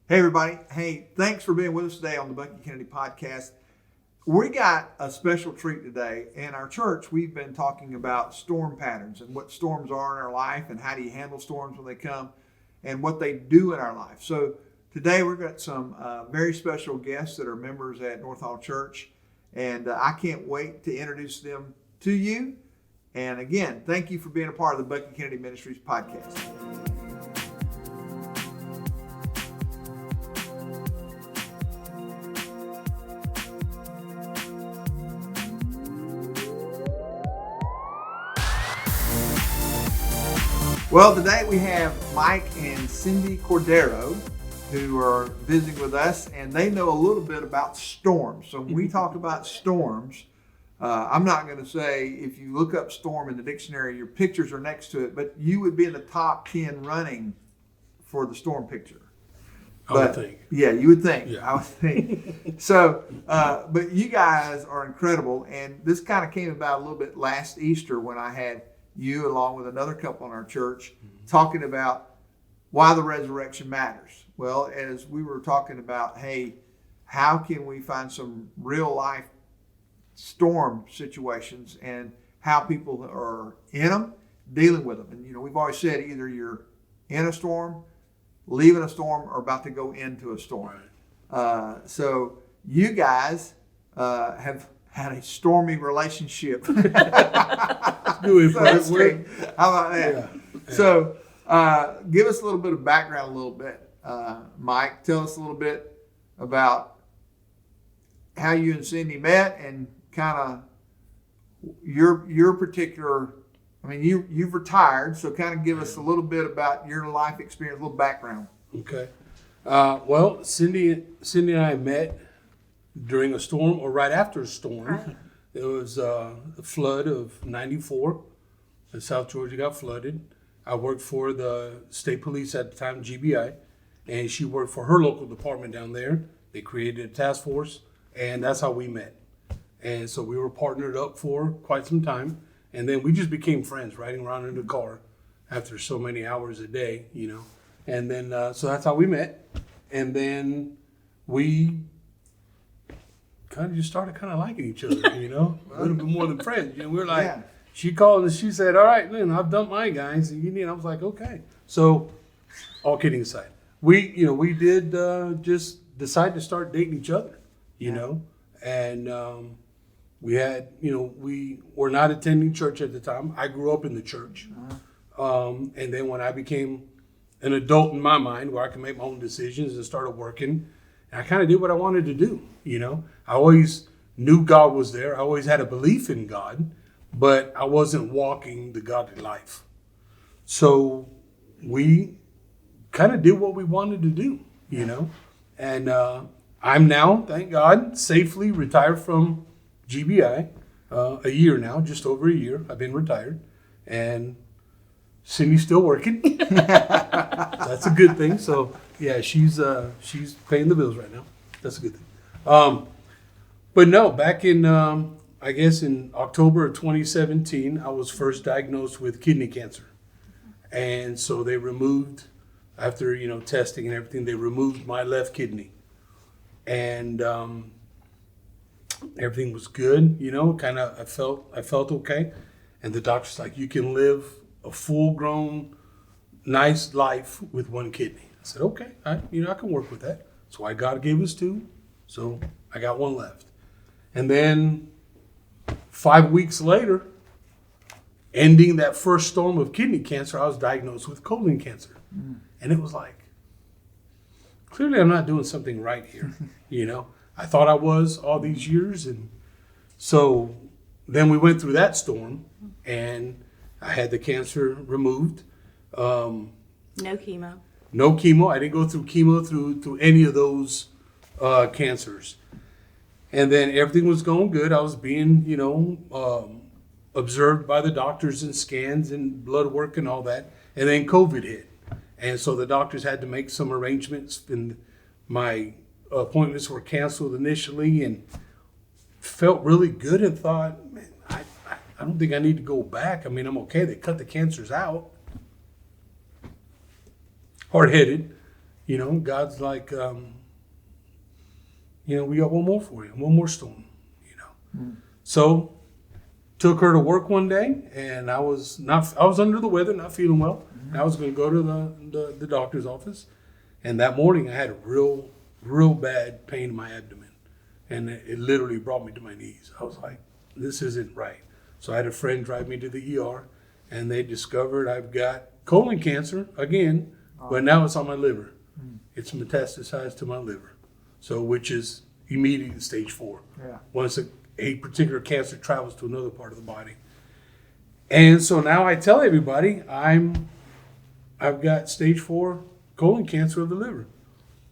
Hey, everybody. Hey, thanks for being with us today on the Bucky Kennedy podcast. We got a special treat today. In our church, we've been talking about storm patterns and what storms are in our life and how do you handle storms when they come and what they do in our life. So today we've got some very special guests that are members at North Hall Church, and I can't wait to introduce them to you. And again, thank you for being a part of the Bucky Kennedy Ministries podcast. Well, today we have Mike and Cindy Cordero who are visiting with us, and they know a little bit about storms. So when we talk about storms, I'm not going to say if you look up storm in the dictionary, your pictures are next to it, but you would be in the top 10 running for the storm picture. I would think. Yeah, you would think. Yeah. I would think. So, but you guys are incredible, and this kind of came about a little bit last Easter when I had you along with another couple in our church talking about why the resurrection matters. Well, as we were talking about, hey, how can we find some real life storm situations and how people are in them, dealing with them. And, we've always said either you're in a storm, leaving a storm, or about to go into a storm. So you guys have had a stormy relationship. How about that? Yeah. So give us a little bit of background a little bit. Mike, tell us a little bit about how you and Cindy met and kind of your particular, you've retired, so kind of give us a little bit about your life experience, a little background. Okay. Well, Cindy and I met during a storm or right after a storm. Right. There was a flood of 94. And South Georgia got flooded. I worked for the state police at the time, GBI, and she worked for her local department down there. They created a task force, and that's how we met. And so we were partnered up for quite some time. And then we just became friends, riding around in the car after so many hours a day, And then, so that's how we met. And then we kind of just started kind of liking each other, a little bit more than friends. We were like, She called and she said, all right, Lynn, I've dumped my guys. And I was like, okay. So all kidding aside, we did just decide to start dating each other, and we had, we were not attending church at the time. I grew up in the church. And then when I became an adult in my mind where I could make my own decisions and started working, and I kind of did what I wanted to do, I always knew God was there. I always had a belief in God, but I wasn't walking the godly life. So we kind of did what we wanted to do, And I'm now, thank God, safely retired from GBI. A year now, just over a year. I've been retired. And Cindy's still working. That's a good thing. So, yeah, she's paying the bills right now. That's a good thing. But no, back in... I guess in October of 2017, I was first diagnosed with kidney cancer. And so they removed, after, testing and everything, they removed my left kidney. And everything was good, kind of, I felt okay. And the doctor's like, you can live a full-grown, nice life with one kidney. I said, okay, I can work with that. That's why God gave us two. So I got one left. And then 5 weeks later, ending that first storm of kidney cancer, I was diagnosed with colon cancer. And it was like, clearly I'm not doing something right here. I thought I was all these years. And so then we went through that storm and I had the cancer removed. No chemo. No chemo. I didn't go through chemo through any of those cancers. And then everything was going good. I was being, observed by the doctors and scans and blood work and all that. And then COVID hit. And so the doctors had to make some arrangements. And my appointments were canceled initially and felt really good and thought, man, I don't think I need to go back. I'm okay. They cut the cancers out. Hard-headed. you know, God's like, you know, we got one more for you, one more storm, you know. So took her to work one day, and I was under the weather, not feeling well. And I was going to go to the doctor's office, and that morning I had a real bad pain in my abdomen, and it literally brought me to my knees. I was like, this isn't right. So I had a friend drive me to the ER, and they discovered I've got colon cancer again, but now it's on my liver. It's metastasized to my liver, so which is immediately stage 4. Yeah. Once a particular cancer travels to another part of the body. And so now I tell everybody I've got stage 4 colon cancer of the liver.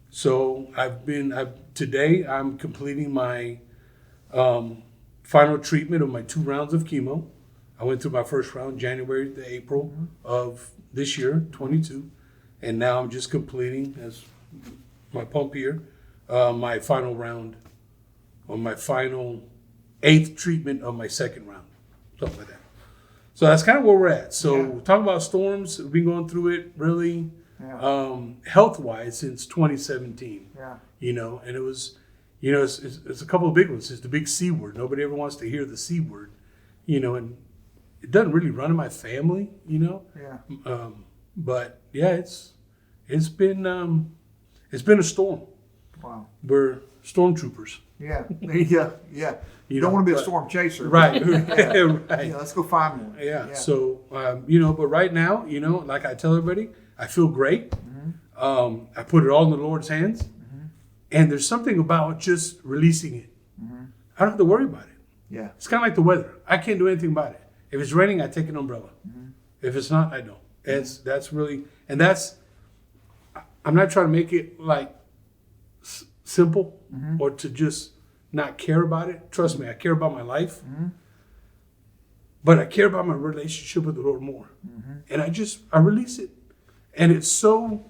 So today I'm completing my final treatment of my 2 rounds of chemo. I went through my first round January to April of this year, 22. And now I'm just completing, as my pump here, my final round, or my final 8th treatment of my 2nd round, something like that. So that's kind of where we're at. So talking about storms, we've been going through it really health-wise since 2017. Yeah. You know, and it was, you know, it's a couple of big ones. It's the big C word. Nobody ever wants to hear the C word, you know, and it doesn't really run in my family, you know. Yeah. But yeah, it's been a storm. Wow. We're stormtroopers. Yeah. Yeah. You don't want to be a storm chaser. Right. Yeah. Right. Yeah, let's go find one. Yeah. So, you know, but right now, you know, like I tell everybody, I feel great. I put it all in the Lord's hands. And there's something about just releasing it. I don't have to worry about it. Yeah. It's kind of like the weather. I can't do anything about it. If it's raining, I take an umbrella. If it's not, I don't. That's really, and that's, I'm not trying to make it like simple or to just not care about it. Trust me, I care about my life. But I care about my relationship with the Lord more. And I release it. And it's so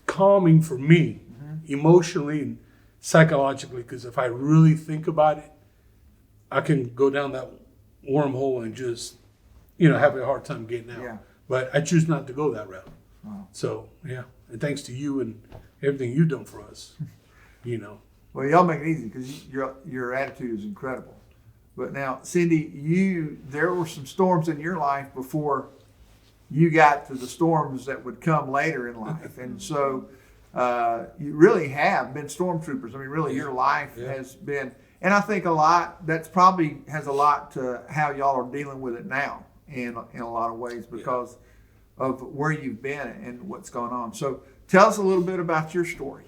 calming for me, emotionally and psychologically, because if I really think about it, I can go down that wormhole and just, you know, have a hard time getting out. Yeah. But I choose not to go that route. Wow. So, yeah. And thanks to you and everything you've done for us, you know. Well, y'all make it easy because your attitude is incredible. But now, Cindy, there were some storms in your life before you got to the storms that would come later in life. And so you really have been stormtroopers. I mean, really, your life has been, and I think that's probably has a lot to how y'all are dealing with it now in a lot of ways because of where you've been and what's going on. So tell us a little bit about your story.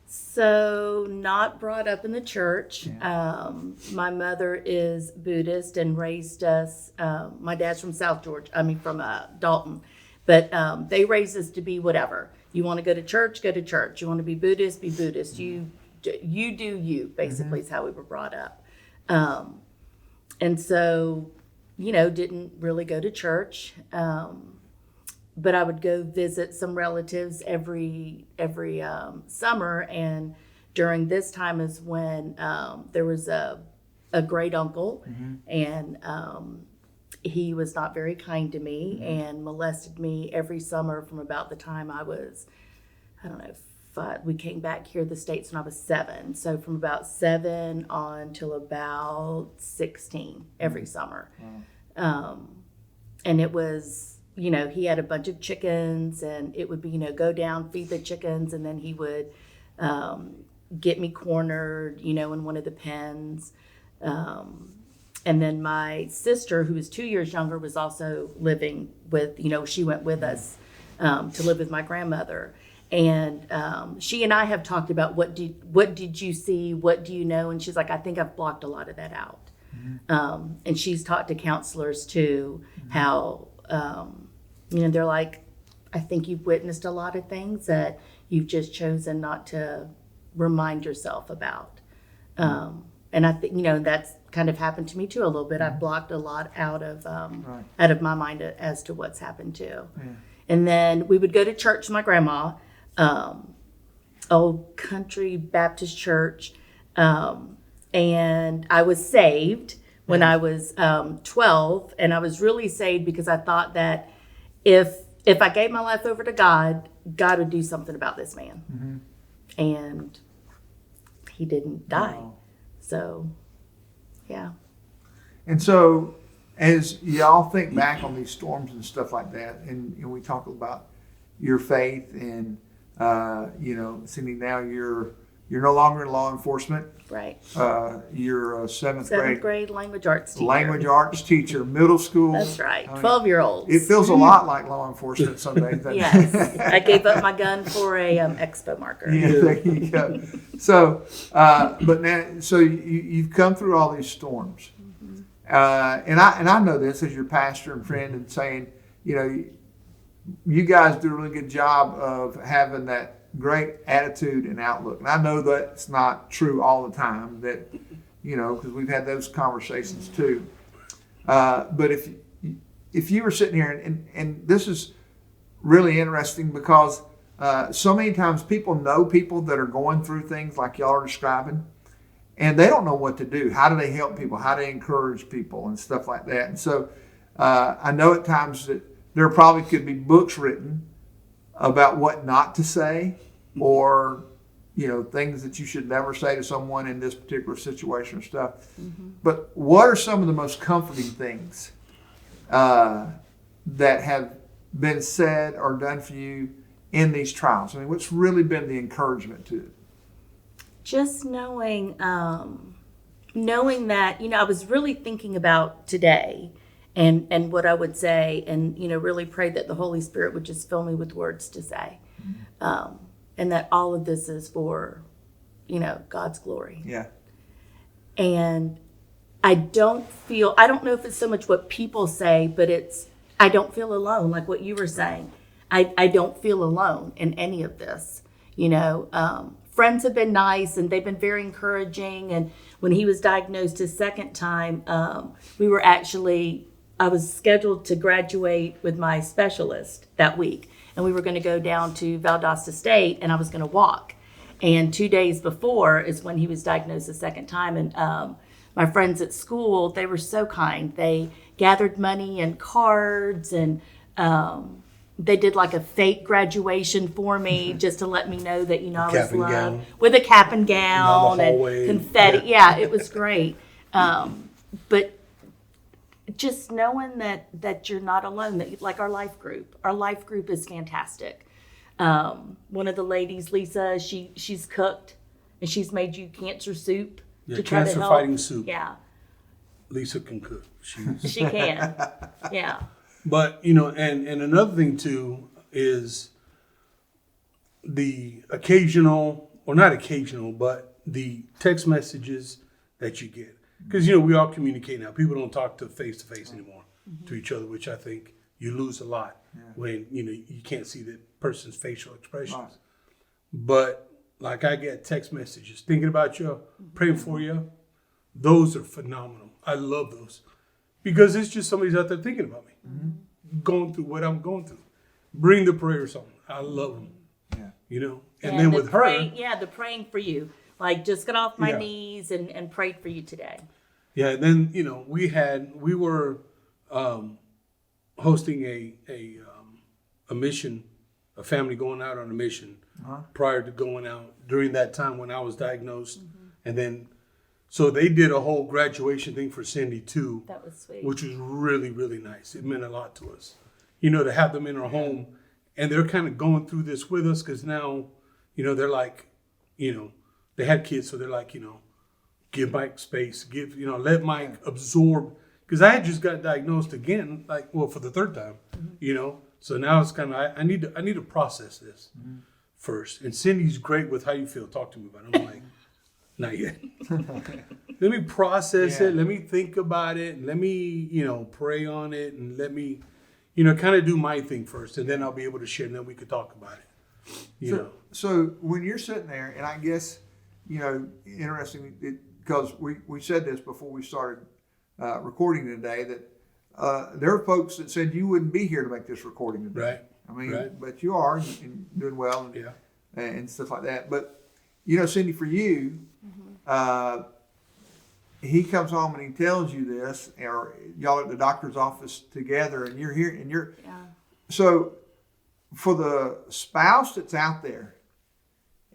So, not brought up in the church. My mother is Buddhist and raised us. My dad's from from Dalton. But they raised us to be whatever. You want to go to church, go to church. You want to be Buddhist, be Buddhist. You do you, basically, is how we were brought up. And so, you know, didn't really go to church. But I would go visit some relatives every summer, and during this time is when there was a great uncle, and he was not very kind to me and molested me every summer from about the time I was, I don't know, 5. We came back here to the States when I was 7, so from about 7 on till about 16 every summer, and it was. You know, he had a bunch of chickens, and it would be, you know, go down, feed the chickens, and then he would get me cornered, you know, in one of the pens. And then my sister, who was 2 years younger, was also living with, you know, she went with us to live with my grandmother. And she and I have talked about what did you see, what do you know? And she's like, I think I've blocked a lot of that out. And she's talked to counselors too, how, you know, they're like, I think you've witnessed a lot of things that you've just chosen not to remind yourself about. And I think, you know, that's kind of happened to me too a little bit. I've blocked a lot out of my mind as to what's happened too. And then we would go to church with my grandma, old country Baptist church. And I was saved when I was 12, and I was really saved because I thought that if I gave my life over to God, God would do something about this man. Mm-hmm. And he didn't die. Wow. So, yeah. And so, as y'all think back on these storms and stuff like that, and we talk about your faith, and Cindy, now you're no longer in law enforcement. Right. You're a seventh Seventh grade grade language arts teacher. language arts teacher, middle school. That's right. I mean, 12-year-olds. It feels a lot like law enforcement some days. doesn't it? Yes. I gave up my gun for a expo marker. Yeah, there you go. So, but now, so you've come through all these storms, and I know this as your pastor and friend, and saying, you guys do a really good job of having that great attitude and outlook. And I know that's not true all the time. That because we've had those conversations too. But if you were sitting here, and this is really interesting because so many times people know people that are going through things like y'all are describing, and they don't know what to do. How do they help people? How do they encourage people and stuff like that? And so I know at times that there probably could be books written about what not to say, or things that you should never say to someone in this particular situation or stuff. Mm-hmm. But what are some of the most comforting things that have been said or done for you in these trials? I mean, what's really been the encouragement to it? Just knowing that, I was really thinking about today and what I would say, and, really prayed that the Holy Spirit would just fill me with words to say. Mm-hmm. And that all of this is for, God's glory. Yeah. And I don't know if it's so much what people say, but I don't feel alone, like what you were saying. I don't feel alone in any of this. Friends have been nice, and they've been very encouraging. And when he was diagnosed his second time, I was scheduled to graduate with my specialist that week. And we were going to go down to Valdosta State, and I was going to walk. And 2 days before is when he was diagnosed the second time. And my friends at school, they were so kind. They gathered money and cards, and they did like a fake graduation for me just to let me know that, I was loved. With a cap and gown and confetti. Yeah, it was great. But just knowing that you're not alone, that like our life group is fantastic. One of the ladies, Lisa, she's cooked and she's made you cancer soup to try to help. Fighting soup. Yeah. Lisa can cook. She can. Yeah. But, and another thing too is the occasional, or not occasional, but the text messages that you get. Because, we all communicate now. People don't talk to face anymore to each other, which I think you lose a lot when, you can't see the person's facial expressions. Right. But like I get text messages, thinking about you, praying for you. Those are phenomenal. I love those because it's just somebody's out there thinking about me, going through what I'm going through. Bring the prayers on. I love them, And then with her. The praying for you. Like, just got off my knees and prayed for you today. Yeah, and then, we were hosting a mission, a family going out on a mission prior to going out during that time when I was diagnosed. Mm-hmm. And then, so they did a whole graduation thing for Cindy too. That was sweet. Which was really, really nice. It meant a lot to us, to have them in our home, and they're kind of going through this with us because now, they're like, they had kids, so they're like, give Mike space, let Mike absorb. Because I had just got diagnosed again, for the third time, So now it's kind of, I need to process this first. And Cindy's great with how you feel. Talk to me about it. I'm like, not yet. Let me process it. Let me think about it. And let me, pray on it. And let me, kind of do my thing first. And then I'll be able to share, and then we could talk about it. So when you're sitting there, and I guess, interesting, because we said this before we started recording today, that there are folks that said you wouldn't be here to make this recording today. Right. I mean, but you are and doing well and stuff like that. But, Cindy, for you, he comes home and he tells you this, or y'all at the doctor's office together, and you're here, and so for the spouse that's out there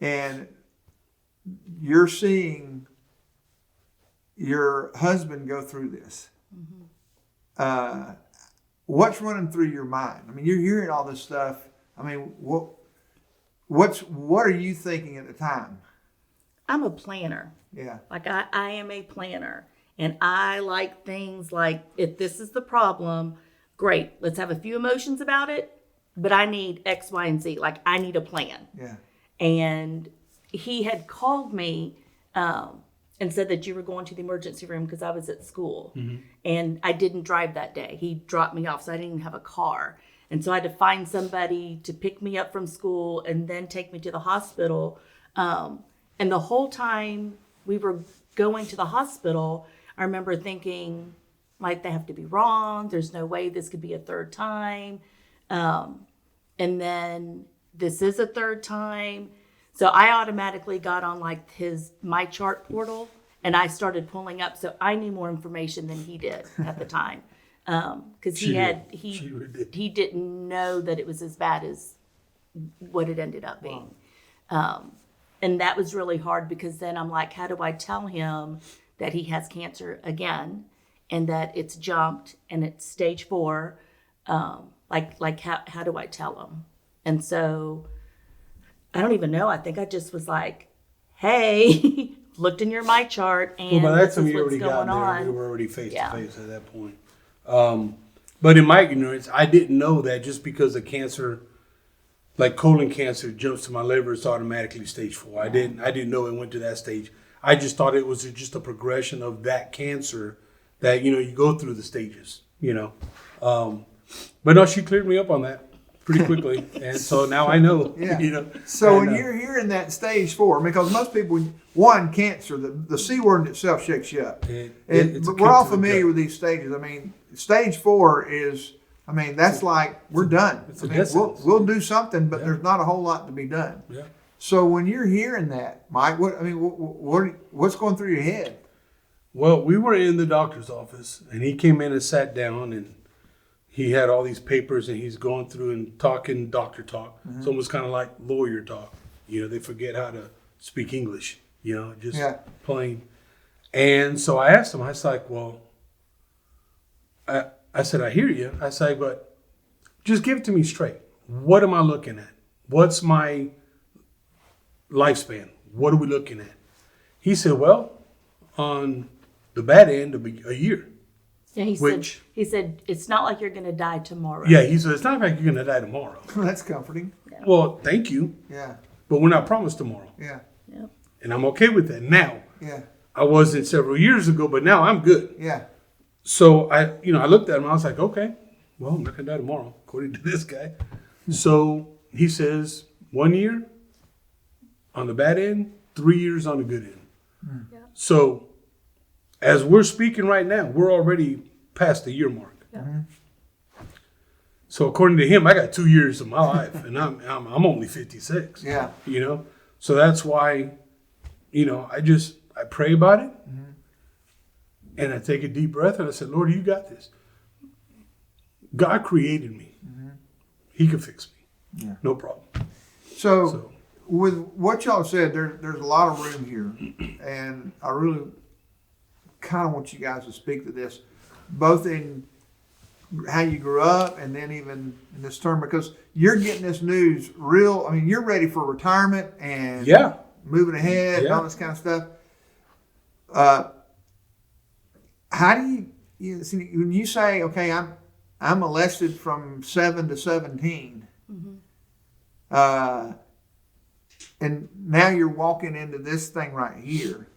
and you're seeing your husband go through this, what's running through your mind? I mean, you're hearing all this stuff. I mean, what are you thinking at the time? I'm a planner. Yeah. Like I am a planner, and I like things like, if this is the problem, great, let's have a few emotions about it, but I need X, Y, and Z. Like, I need a plan. Yeah. And he had called me and said that you were going to the emergency room because I was at school. And I didn't drive that day. He dropped me off, so I didn't even have a car. And so I had to find somebody to pick me up from school and then take me to the hospital. And the whole time we were going to the hospital, I remember thinking, like, they have to be wrong. There's no way this could be a third time. And then this is a third time. So I automatically got on like my chart portal, and I started pulling up. So I knew more information than he did at the time. Because he didn't know that it was as bad as what it ended up being. And that was really hard, because then I'm like, how do I tell him that he has cancer again, and that it's jumped and it's stage 4? Like how do I tell him? And so I don't even know. I think I just was like, hey, looked in your my chart, and well, by that this time is you what's already got going there. on. We were already face Yeah. to face at that point. But in my ignorance, I didn't know that just because the cancer, like colon cancer, jumps to my liver, it's automatically stage 4. I didn't know it went to that stage. I just thought it was just a progression of that cancer that, you go through the stages, But no, she cleared me up on that pretty quickly. And so now I know, Yeah. So when you're hearing that stage 4, because most people, cancer, the C word in itself shakes you up. But we're all familiar with these stages. I mean, stage 4 is, that's like, we're done. We'll do something, but there's not a whole lot to be done. Yeah. So when you're hearing that, Mike, what's going through your head? Well, we were in the doctor's office, and he came in and sat down, and he had all these papers, and he's going through and talking doctor talk. It's almost kind of like lawyer talk. They forget how to speak English, just plain. And so I asked him, I was like, well, I said, I hear you. I said, but just give it to me straight. What am I looking at? What's my lifespan? What are we looking at? He said, well, on the bad end, it'll be a year. Yeah, he said, it's not like you're going to die tomorrow. Yeah, he said, it's not like you're going to die tomorrow. That's comforting. Yeah. Well, thank you. Yeah. But we're not promised tomorrow. Yeah. Yep. And I'm okay with that now. Yeah. I wasn't several years ago, but now I'm good. Yeah. So I looked at him. I was like, okay, well, I'm not going to die tomorrow, according to this guy. So he says 1 year on the bad end, 3 years on the good end. Yeah. So as we're speaking right now, we're already past the year mark. Yeah. So according to him, I got 2 years of my life, and I'm only 56. Yeah. So that's why, I pray about it, and I take a deep breath, and I said, Lord, you got this. God created me. He can fix me. Yeah. No problem. So with what y'all said, there's a lot of room here, and I really kind of want you guys to speak to this, both in how you grew up and then even in this term, because you're getting this news you're ready for retirement and moving ahead and all this kind of stuff. How do you see, when you say, okay, I'm molested from 7 to 17, and now you're walking into this thing right here,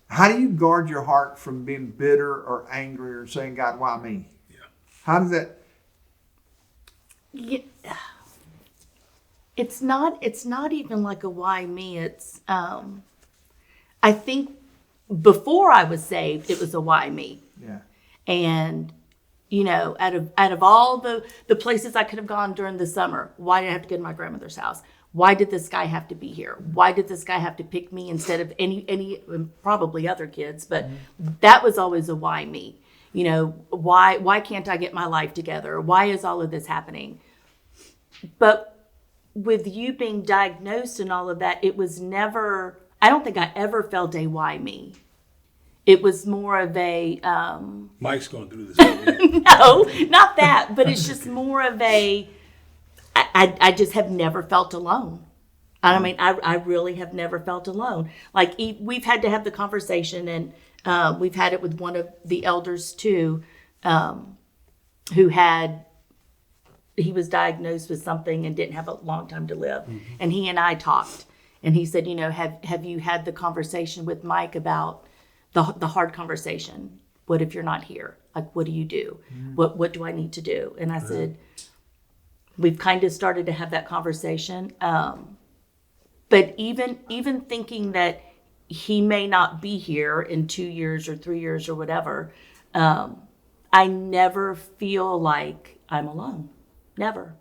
how do you guard your heart from being bitter or angry or saying, God, why me? Yeah. How does that? Yeah. It's not even like a why me. It's, I think before I was saved, it was a why me. Yeah. And, out of all the places I could have gone during the summer, why did I have to go to my grandmother's house? Why did this guy have to be here? Why did this guy have to pick me instead of any probably other kids? But that was always a why me. Why can't I get my life together? Why is all of this happening? But with you being diagnosed and all of that, it was never, I don't think I ever felt a why me. It was more of a, Mike's going through this. no, not that, but it's just more of a, I just have never felt alone. I mean, I really have never felt alone. Like, we've had to have the conversation, and we've had it with one of the elders too, who he was diagnosed with something and didn't have a long time to live. Mm-hmm. And he and I talked, and he said, have you had the conversation with Mike about the hard conversation? What if you're not here? Like, what do you do? Mm-hmm. What do I need to do? And I said, we've kind of started to have that conversation. But even thinking that he may not be here in 2 years or 3 years or whatever, I never feel like I'm alone. Never.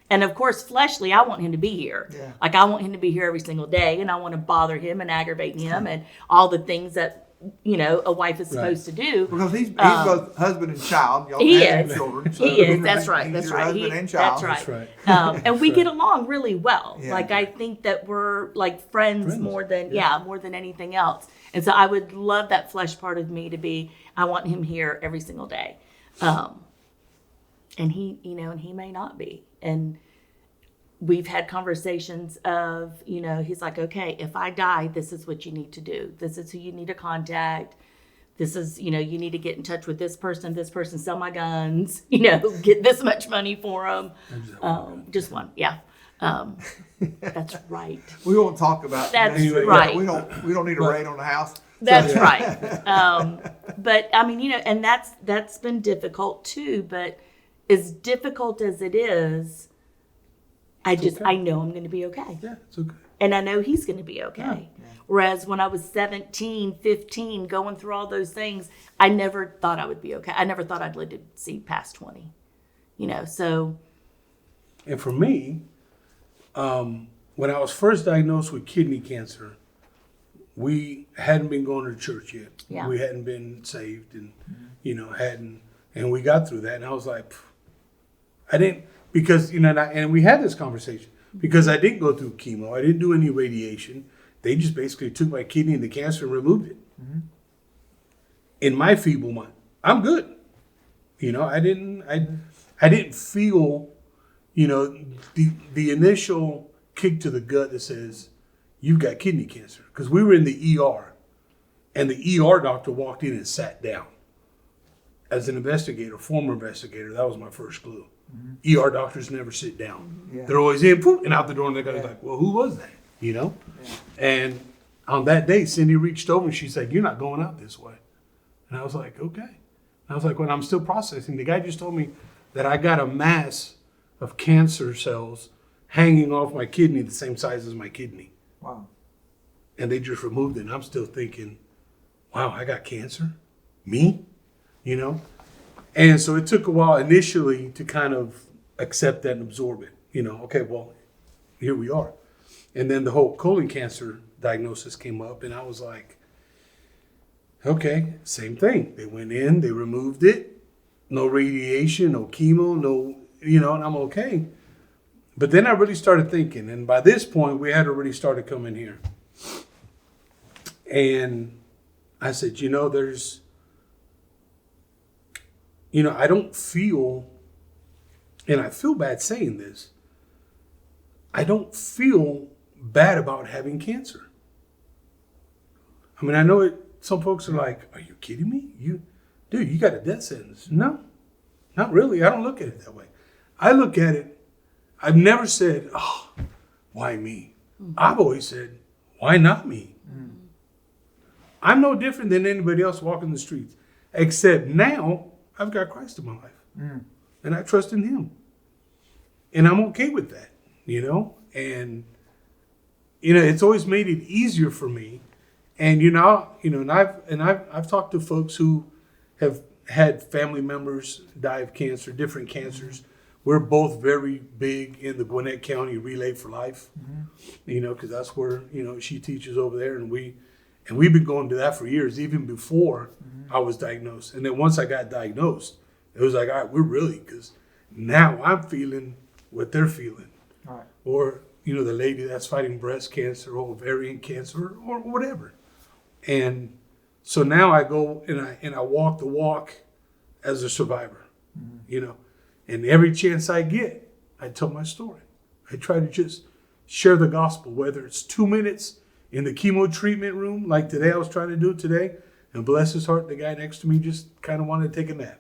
And of course, fleshly, I want him to be here. Yeah. Like, I want him to be here every single day, and I want to bother him and aggravate him and all the things that, a wife is supposed to do. Because he's both husband and child. Y'all he have is. Children, so he is. That's right. He's That's your right. husband and child. That's right. That's right. And we get along really well. Yeah. Like, I think that we're like friends. more than more than anything else. And so I would love that flesh part of me to be, I want him here every single day. And he, and he may not be. And we've had conversations of, he's like, okay, if I die, this is what you need to do. This is who you need to contact. This is, you need to get in touch with this person, sell my guns, get this much money for them. Just one. Yeah. That's right. We won't talk about that's anyway. right. We don't need a raid on the house. That's right. But I mean, and that's been difficult too, but as difficult as it is, I know I'm going to be okay. Yeah, it's okay. And I know he's going to be okay. Yeah. Whereas when I was 17, 15, going through all those things, I never thought I would be okay. I never thought I'd live to see past 20, so. And for me, when I was first diagnosed with kidney cancer, we hadn't been going to church yet. Yeah. We hadn't been saved and, and we got through that. And I was like, I didn't, because, and we had this conversation because I didn't go through chemo. I didn't do any radiation. They just basically took my kidney and the cancer and removed it. Mm-hmm. In my feeble mind, I'm good. I didn't feel, the initial kick to the gut that says, you've got kidney cancer. Because we were in the ER, and the ER doctor walked in and sat down. As an investigator, former investigator, that was my first clue. Mm-hmm. ER doctors never sit down. Yeah. They're always in, poof, and out the door, and the guy's like, well, who was that? Yeah. And on that day, Cindy reached over and she said, you're not going out this way. And I was like, okay. And I was like, well, I'm still processing. The guy just told me that I got a mass of cancer cells hanging off my kidney the same size as my kidney. Wow. And they just removed it. And I'm still thinking, wow, I got cancer? Me? And so it took a while initially to kind of accept that and absorb it. Okay, well, here we are. And then the whole colon cancer diagnosis came up, and I was like, okay, same thing. They went in, they removed it, no radiation, no chemo, no, and I'm okay. But then I really started thinking, and by this point, we had already started coming here. And I said, there's, I don't feel, and I feel bad saying this, I don't feel bad about having cancer. I mean, I know some folks are like, are you kidding me? You got a death sentence. No, not really. I don't look at it that way. I look at it, I've never said, oh, why me? Mm-hmm. I've always said, why not me? Mm-hmm. I'm no different than anybody else walking the streets, except now I've got Christ in my life. Mm. And I trust in him. And I'm okay with that, and it's always made it easier for me. And I've talked to folks who have had family members die of cancer, different cancers. We're both very big in the Gwinnett County Relay for Life, because that's where she teaches over there, and we've been going to that for years, even before I was diagnosed. And then once I got diagnosed, it was like, all right, we're really, because now I'm feeling what they're feeling. All right. or, the lady that's fighting breast cancer or ovarian cancer or whatever. And so now I go and I walk the walk as a survivor, and every chance I get, I tell my story. I try to just share the gospel, whether it's 2 minutes in the chemo treatment room, like today I was trying to do today, and bless his heart, the guy next to me just kind of wanted to take a nap.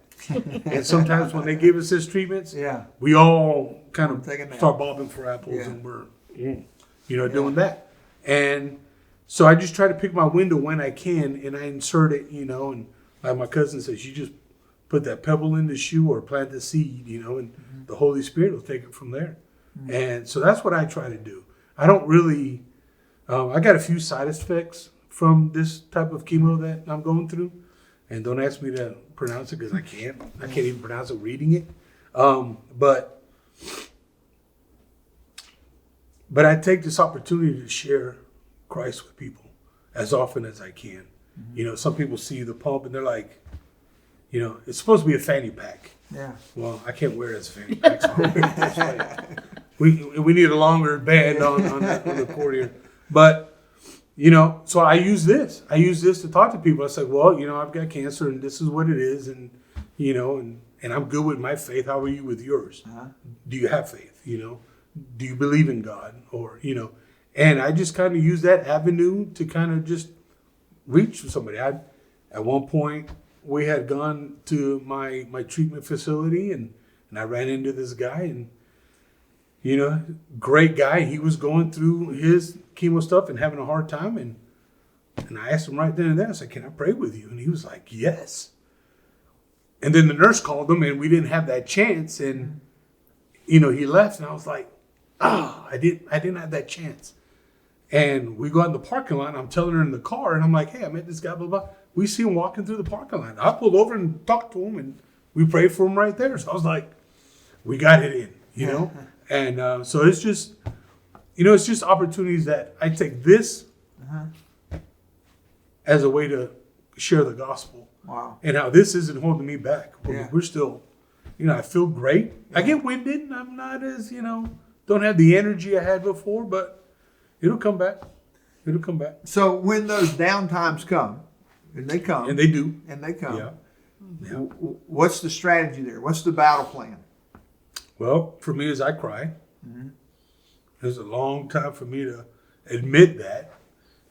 And sometimes when they give us his treatments, we all kind of start bobbing for apples, and we're, doing that. And so I just try to pick my window when I can, and I insert it, and like my cousin says, you just put that pebble in the shoe or plant the seed, and the Holy Spirit will take it from there. And so that's what I try to do. I don't really, I got a few side effects from this type of chemo that I'm going through. And don't ask me to pronounce it because I can't. I can't even pronounce it reading it. But I take this opportunity to share Christ with people as often as I can. Some people see the pump and they're like, it's supposed to be a fanny pack. Yeah. Well, I can't wear it as a fanny pack. So we need a longer band on the cord here. But, so I use this. I use this to talk to people. I say, well, I've got cancer and this is what it is. And, and I'm good with my faith. How are you with yours? Do you have faith? Do you believe in God? Or, and I just kind of use that avenue to kind of just reach somebody. At one point, we had gone to my treatment facility and I ran into this guy and, great guy. He was going through his chemo stuff and having a hard time. And I asked him right then and there, I said, can I pray with you? And he was like, yes. And then the nurse called him and we didn't have that chance. And, he left and I was like, I didn't have that chance. And we go out in the parking lot and I'm telling her in the car and I'm like, hey, I met this guy, blah, blah. We see him walking through the parking lot. I pulled over and talked to him and we prayed for him right there. So I was like, we got it in, And so it's just, it's just opportunities that I take this as a way to share the gospel. Wow. And how this isn't holding me back. We're still, I feel great. I get winded and I'm not as, don't have the energy I had before, but it'll come back. It'll come back. So when those downtimes come, and they come. And they do. And they come. Yeah. What's the strategy there? What's the battle plan? Well, for me, is I cry. It was a long time for me to admit that,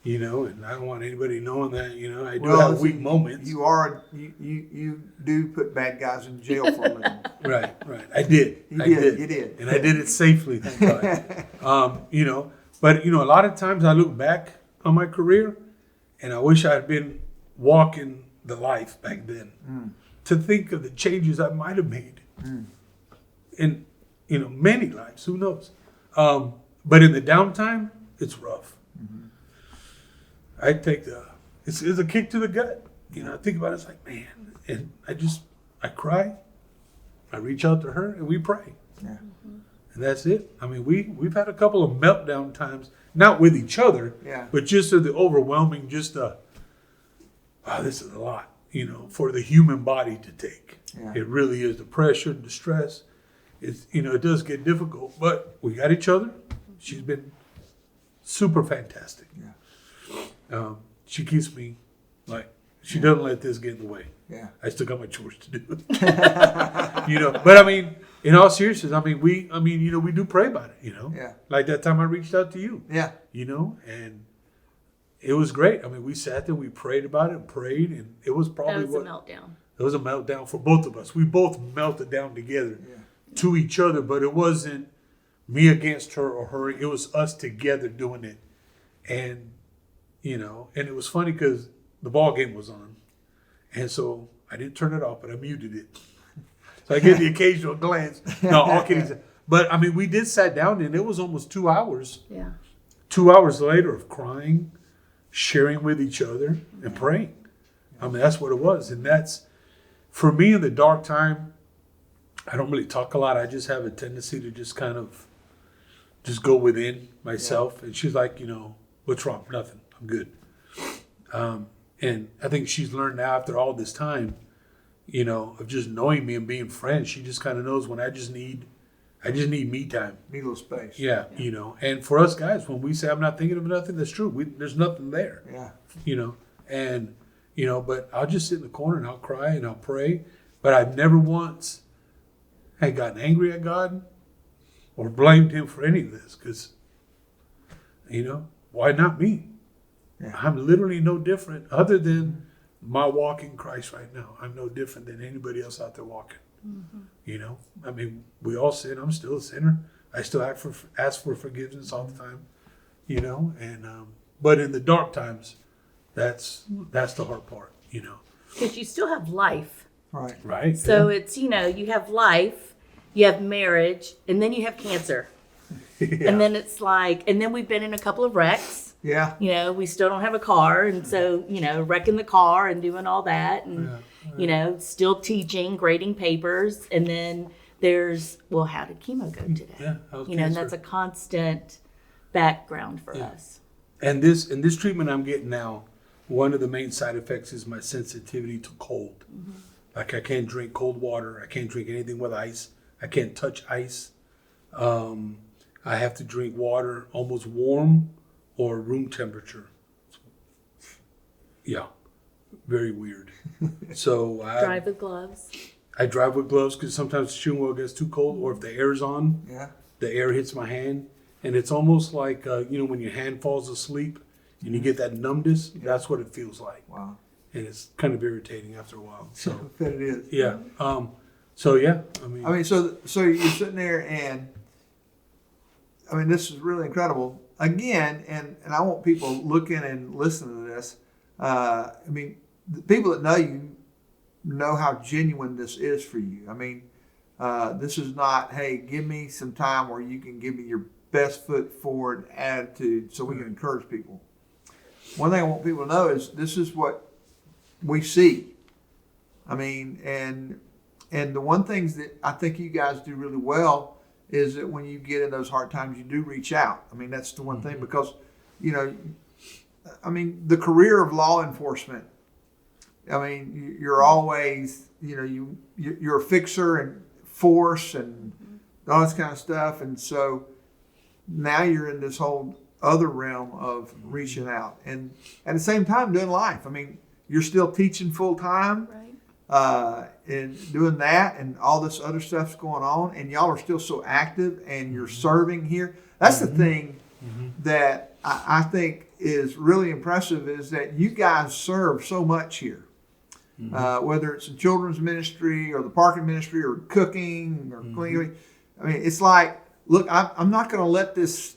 and I don't want anybody knowing that, I do have weak moments. You do put bad guys in jail for a living. Right. I did. You did. And I did it safely, thank God. But, a lot of times I look back on my career and I wish I had been walking the life back then to think of the changes I might have made in, many lives, who knows? But in the downtime, it's rough. I take it's a kick to the gut. I think about it, it's like, man, and I cry, I reach out to her and we pray. Yeah. And that's it. I mean, we've had a couple of meltdown times, not with each other, but just the overwhelming, wow, this is a lot, for the human body to take. Yeah. It really is. The pressure, the stress. It's, it does get difficult, but we got each other. She's been super fantastic. Yeah. She keeps me she doesn't let this get in the way. Yeah. I still got my chores to do. But I mean, in all seriousness, we do pray about it, Yeah. Like that time I reached out to you. Yeah. And it was great. We sat there, we prayed about it and prayed, and it was probably a meltdown. It was a meltdown for both of us. We both melted down together to each other, but it wasn't me against her or her. It was us together doing it. And, and it was funny because the ball game was on. And so I didn't turn it off, but I muted it. So I get the occasional glance. No, all kidding. But, we did sat down and it was almost 2 hours. Yeah. 2 hours later of crying, sharing with each other, and praying. That's what it was. And that's, for me in the dark time, I don't really talk a lot. I just have a tendency to just kind of just go within myself. Yeah. And she's like, what's wrong? Nothing. I'm good. And I think she's learned now after all this time, of just knowing me and being friends. She just kind of knows when I just need I just need me time. Need a little space. Yeah, you know. And for us guys, when we say I'm not thinking of nothing, that's true. There's nothing there. Yeah. You know, and you know, but I'll just sit in the corner and I'll cry and I'll pray. But I've never once had gotten angry at God or blamed him for any of this, because, you know, why not me? Yeah. I'm literally no different, other than my walk in Christ right now. I'm no different than anybody else out there walking. You know, I mean, we all sin. I'm still a sinner. I still ask for forgiveness all the time. You know, and but in the dark times, that's the hard part. You know, Because you still have life. Right. right? So it's, you know, you have life, you have marriage, and then you have cancer. Yeah. And then it's like, and then we've been in a couple of wrecks. Yeah. You know, we still don't have a car. And so, you know, wrecking the car and doing all that. And, you know, still teaching, grading papers. And then there's, well, how did chemo go today? Yeah, how's You know, and cancer? that's a constant background for us. And this treatment I'm getting now, one of the main side effects is my sensitivity to cold. Like I can't drink cold water. I can't drink anything with ice. I can't touch ice. I have to drink water almost warm or room temperature. Yeah, very weird. So Drive with gloves. I drive with gloves because sometimes the steering wheel gets too cold, or if the air's on, Yeah. the air hits my hand. And it's almost like, you know, when your hand falls asleep and you get that numbness, that's what it feels like. Wow. And it's kind of irritating after a while. So, I bet it is. yeah. So, yeah, I mean, So you're sitting there, and I mean, this is really incredible. Again, and I want people looking and listening to this. I mean, the people that know you know how genuine this is for you. I mean, this is not, hey, give me some time where you can give me your best foot forward attitude so we can encourage people. One thing I want people to know is this is what we see. I mean, and the one things that I think you guys do really well is that when you get in those hard times, you do reach out. I mean, that's the one thing, because, you know, I mean, the career of law enforcement, I mean, you're always, you know, you're a fixer and force and all this kind of stuff. And so now you're in this whole other realm of reaching out, and at the same time doing life. I mean, you're still teaching full time, Right. and doing that, and all this other stuff's going on, and y'all are still so active, and you're serving here. That's the thing that I think is really impressive, is that you guys serve so much here. Whether it's in children's ministry or the parking ministry or cooking or cleaning. I mean, it's like, look, I'm not going to let this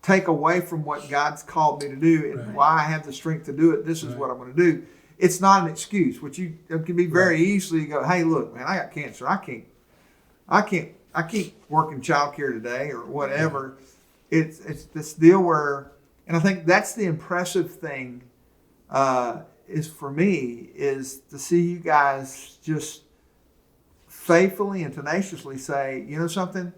take away from what God's called me to do and why I have the strength to do it. This is what I'm going to do. It's not an excuse, which it can be very easily go, hey, look, man, I got cancer. I can't work in childcare today or whatever. It's this deal where, and I think that's the impressive thing, is for me, is to see you guys just faithfully and tenaciously say, you know something,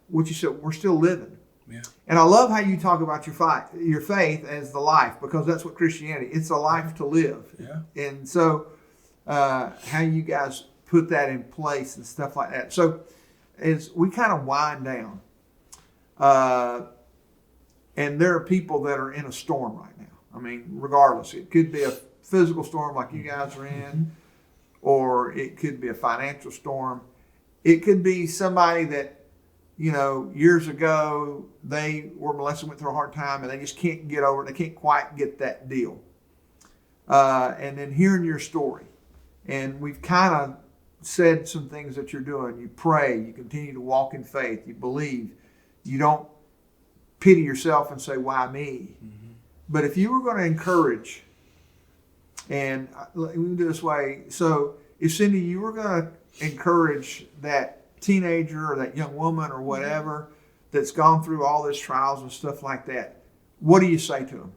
what you said, we're still living. yeah. And I love how you talk about your faith as the life, because that's what Christianity, it's a life to live. Yeah. And so how you guys put that in place and stuff like that. So as we kind of wind down, and there are people that are in a storm right now. I mean, regardless, it could be a physical storm like you guys are in, or it could be a financial storm. It could be somebody that, you know, years ago they were molested, went through a hard time, and they just can't get over it. They can't quite get that deal. And then hearing your story, and we've kind of said some things that you're doing. You pray, you continue to walk in faith, you believe, you don't pity yourself and say, why me? But if you were going to encourage, and we can do it this way. So if Cindy, you were going to encourage that teenager or that young woman or whatever that's gone through all these trials and stuff like that, what do you say to them?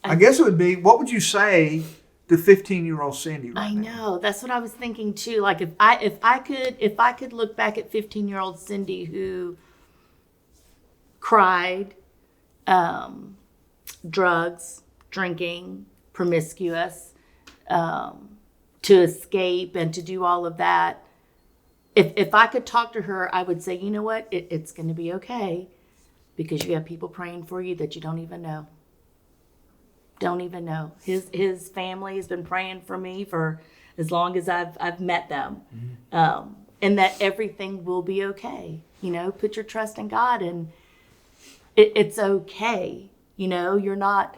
I guess it would be, what would you say to 15-year-old Cindy right I now? know. That's what I was thinking too. Like if I could look back at 15-year-old Cindy who cried, drugs, drinking, promiscuous, to escape and to do all of that, if I could talk to her, I would say, you know what, it's going to be okay, because you have people praying for you that you don't even know. Don't even know. His family has been praying for me for as long as I've met them, and that everything will be okay. You know, put your trust in God, and it's okay. You know, you're not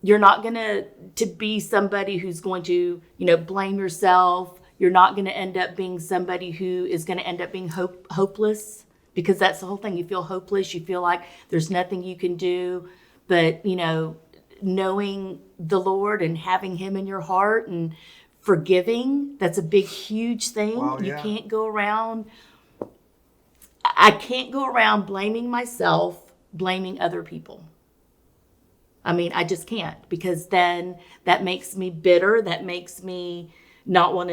going to be somebody who's going to, you know, blame yourself. You're not going to end up being somebody who is going to end up being hopeless, because that's the whole thing. You feel hopeless. You feel like there's nothing you can do. But, you know, knowing the Lord and having him in your heart and forgiving, that's a big, huge thing. Wow, You yeah. can't go around. I can't go around blaming myself, blaming other people. I mean, I just can't, because then that makes me bitter. That makes me not want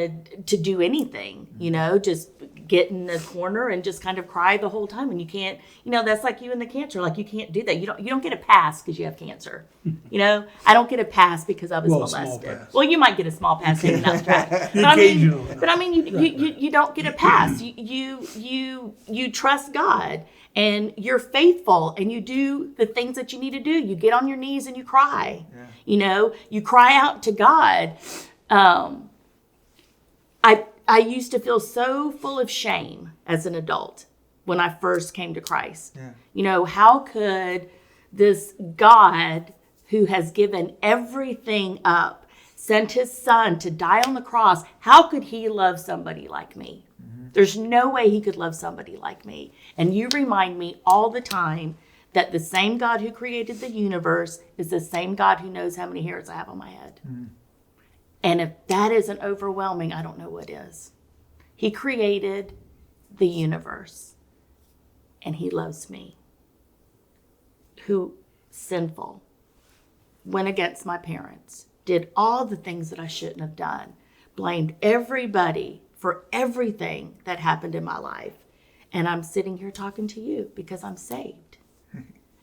to do anything, you know, just get in the corner and just kind of cry the whole time. And you can't, you know, that's like you and the cancer. Like, you can't do that. You don't get a pass because you have cancer. You know, I don't get a pass because I was molested. Well, you might get a small pass hanging out the track. But I mean, you don't get a pass. You trust God, and you're faithful, and you do the things that you need to do. You get on your knees and you cry. Yeah. You know, you cry out to God. I used to feel so full of shame as an adult when I first came to Christ. Yeah. You know, how could this God who has given everything up, sent his son to die on the cross, how could he love somebody like me? Mm-hmm. There's no way he could love somebody like me. And you remind me all the time that the same God who created the universe is the same God who knows how many hairs I have on my head. Mm-hmm. And if that isn't overwhelming, I don't know what is. He created the universe, and he loves me, who sinful, went against my parents, did all the things that I shouldn't have done, blamed everybody for everything that happened in my life. And I'm sitting here talking to you because I'm saved.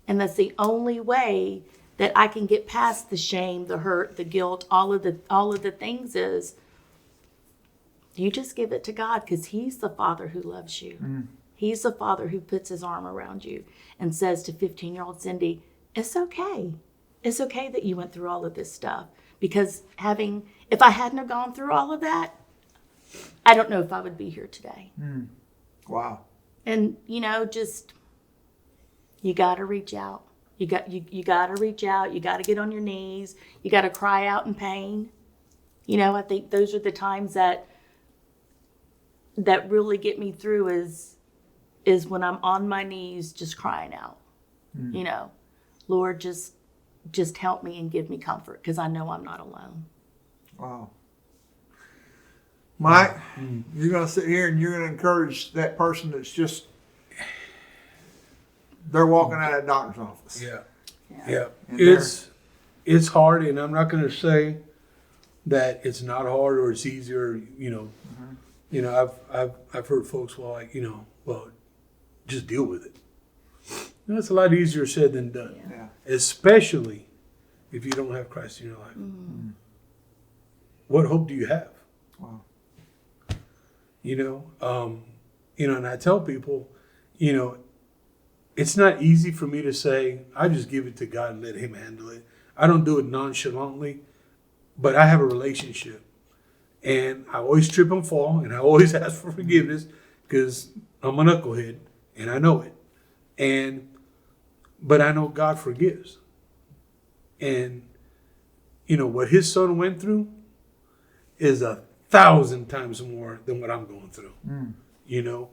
And that's the only way that I can get past the shame, the hurt, the guilt, all of the things is you just give it to God, because he's the Father who loves you. Mm. He's the Father who puts his arm around you and says to 15-year-old Cindy, it's okay. It's okay that you went through all of this stuff, because if I hadn't have gone through all of that, I don't know if I would be here today. Mm. Wow. And, you know, just, you got to reach out. You got to reach out. You got to get on your knees. You got to cry out in pain. You know, I think those are the times that really get me through is when I'm on my knees just crying out. Mm. You know, Lord, just help me and give me comfort, because I know I'm not alone. Wow. Mike, you're going to sit here and you're going to encourage that person that's just, they're walking out of that doctor's office. Yeah. It's hard, and I'm not going to say that it's not hard or it's easier. You know, mm-hmm. You know, I've heard folks, well, just deal with it. You know, it's a lot easier said than done. Yeah. Especially if you don't have Christ in your life. Mm-hmm. What hope do you have? Wow. You know, and I tell people, you know, it's not easy for me to say, I just give it to God and let him handle it. I don't do it nonchalantly, but I have a relationship. And I always trip and fall, and I always ask for forgiveness, because I'm a knucklehead, and I know it. But I know God forgives. And, you know, what his son went through is 1,000 times more than what I'm going through, you know.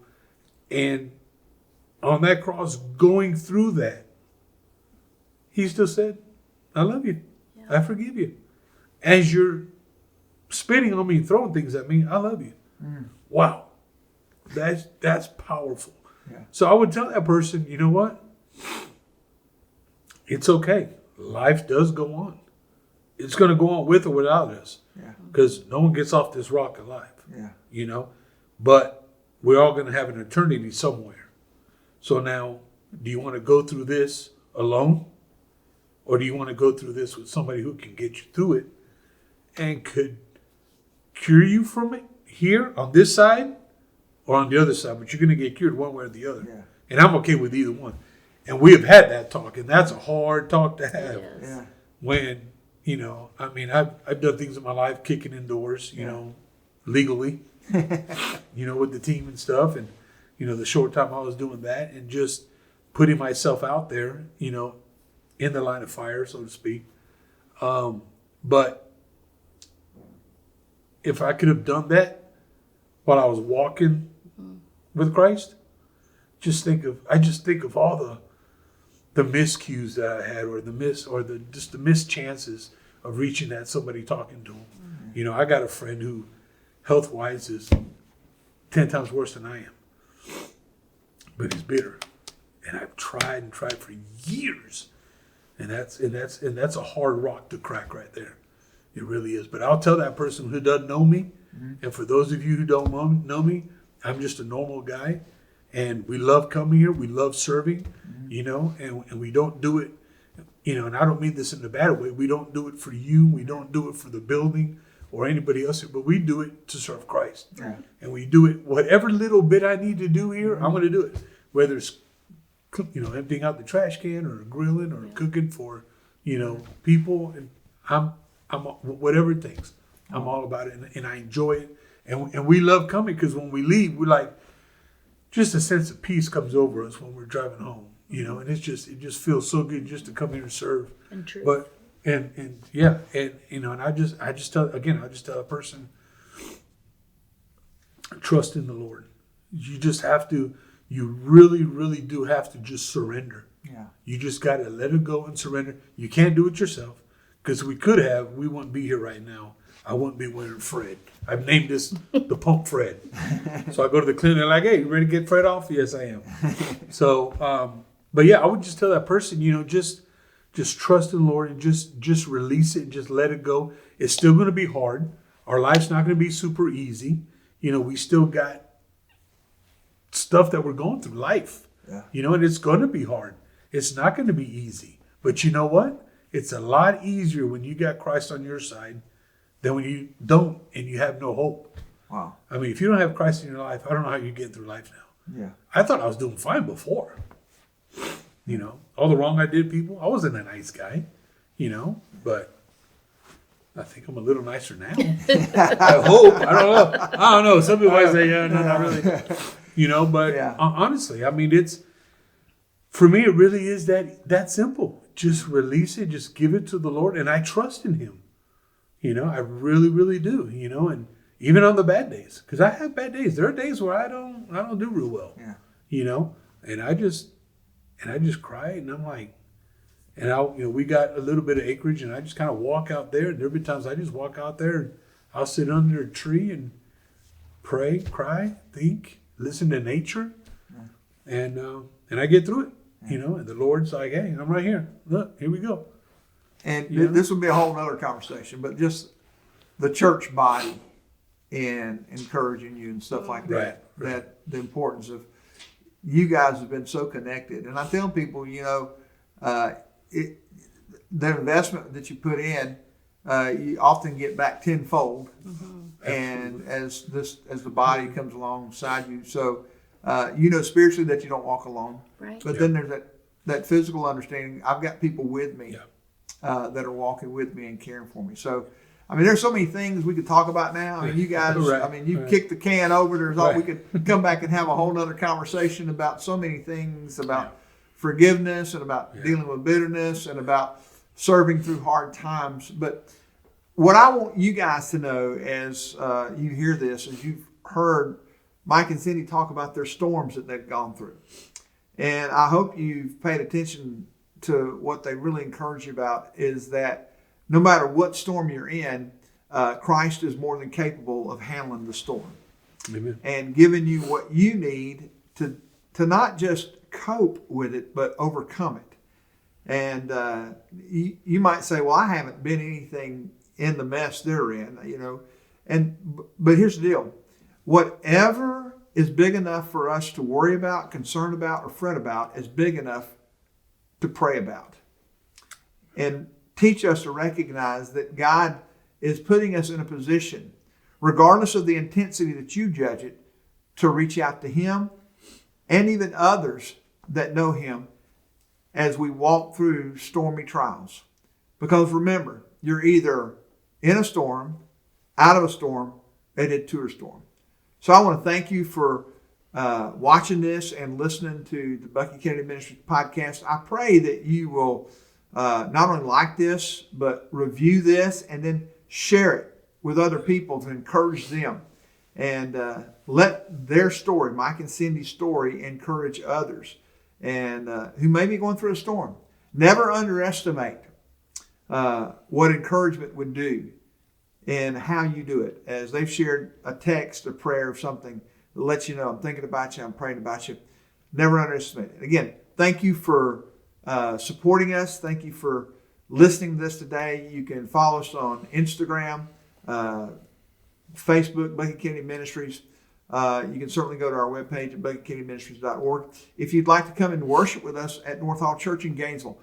And on that cross, going through that, he still said, I love you. Yeah. I forgive you. As you're spitting on me and throwing things at me, I love you. Mm. Wow. That's powerful. Yeah. So I would tell that person, you know what? It's okay. Life does go on. It's going to go on with or without us. Yeah. Because no one gets off this rock alive. Yeah. You know? But we're all going to have an eternity somewhere. So now, do you want to go through this alone? Or do you want to go through this with somebody who can get you through it and could cure you from it here on this side? or on the other side, but you're going to get cured one way or the other. Yeah. And I'm okay with either one. And we have had that talk, and that's a hard talk to have. Yes. Yeah. When, I mean, I've done things in my life, kicking indoors, legally, with the team and stuff. And, the short time I was doing that and just putting myself out there, in the line of fire, so to speak. But if I could have done that while I was walking with Christ, I just think of all the miscues that I had, or the missed chances of reaching that somebody talking to them. I got a friend who health wise is 10 times worse than I am, but he's bitter, and I've tried and tried for years, and that's a hard rock to crack right there. It really is. But I'll tell that person who doesn't know me, and for those of you who don't know me, I'm just a normal guy. And we love coming here. We love serving, and we don't do it, and I don't mean this in a bad way. We don't do it for you. We don't do it for the building or anybody else, but we do it to serve Christ. Yeah. And we do it, whatever little bit I need to do here, I'm going to do it. Whether it's, emptying out the trash can or grilling or cooking for, people. And I'm whatever it takes. I'm all about it, and I enjoy it. And we love coming, because when we leave, we're like, just a sense of peace comes over us when we're driving home, and it just feels so good just to come here and serve. And true. But and I just tell a person, trust in the Lord. You really, really do have to just surrender. Yeah. You just got to let it go and surrender. You can't do it yourself, because we wouldn't be here right now. I wouldn't be wearing Fred. I've named this the Pump Fred. So I go to the clinic, they're like, hey, you ready to get Fred off? Yes, I am. So, but yeah, I would just tell that person, just trust in the Lord, and just release it and just let it go. It's still going to be hard. Our life's not going to be super easy. We still got stuff that we're going through, life. Yeah. And it's going to be hard. It's not going to be easy. But you know what? It's a lot easier when you got Christ on your side than when you don't and you have no hope. Wow. I mean, if you don't have Christ in your life, I don't know how you get through life now. Yeah. I thought I was doing fine before. All the wrong I did, people. I wasn't a nice guy, but I think I'm a little nicer now. I hope. I don't know. Some people might say, yeah, no, not really. But Yeah. Honestly, I mean, for me, it really is that simple. Just release it. Just give it to the Lord. And I trust in Him. I really, really do, and even on the bad days, because I have bad days. There are days where I don't do real well, and I just cry, and I'm like, and we got a little bit of acreage, and I just kind of walk out there, and there'll be times I just walk out there, and I'll sit under a tree and pray, cry, think, listen to nature, and I get through it, and the Lord's like, hey, I'm right here. Look, here we go. And this would be a whole nother conversation, but just the church body and encouraging you and stuff like that. Right. That the importance of you guys have been so connected. And I tell people, the investment that you put in, you often get back tenfold. Mm-hmm. And as the body comes alongside you, so spiritually that you don't walk alone. Right. But then there's that physical understanding. I've got people with me. Yeah. That are walking with me and caring for me. So, I mean, there's so many things we could talk about now. I mean, you guys, Right. You kick the can over. We could come back and have a whole nother conversation about so many things, about forgiveness and about dealing with bitterness and about serving through hard times. But what I want you guys to know as you hear this, as you've heard Mike and Cindy talk about their storms that they've gone through. And I hope you've paid attention to what they really encourage you about, is that no matter what storm you're in, Christ is more than capable of handling the storm. Amen. And giving you what you need to not just cope with it, but overcome it. And you might say, well, I haven't been anything in the mess they're in, but here's the deal. Whatever is big enough for us to worry about, concern about, or fret about is big enough to pray about. And teach us to recognize that God is putting us in a position, regardless of the intensity that you judge it, to reach out to him and even others that know him as we walk through stormy trials. Because remember, you're either in a storm, out of a storm, headed to a storm. So I want to thank you for watching this and listening to the Bucky Kennedy Ministries podcast. I pray that you will not only like this, but review this and then share it with other people to encourage them. And let their story, Mike and Cindy's story, encourage others and who may be going through a storm. Never underestimate what encouragement would do and how you do it. As they've shared a text, a prayer, something that lets you know, I'm thinking about you, I'm praying about you. Never underestimate it. Again, thank you for supporting us. Thank you for listening to this today. You can follow us on Instagram, Facebook, Bucky Kennedy Ministries. You can certainly go to our webpage at buckykennedyministries.org. If you'd like to come and worship with us at North Hall Church in Gainesville,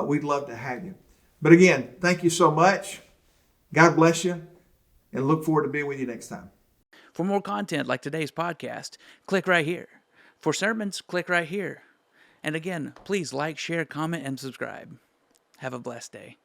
we'd love to have you. But again, thank you so much. God bless you, and look forward to being with you next time. For more content like today's podcast, click right here. For sermons, click right here. And again, please like, share, comment, and subscribe. Have a blessed day.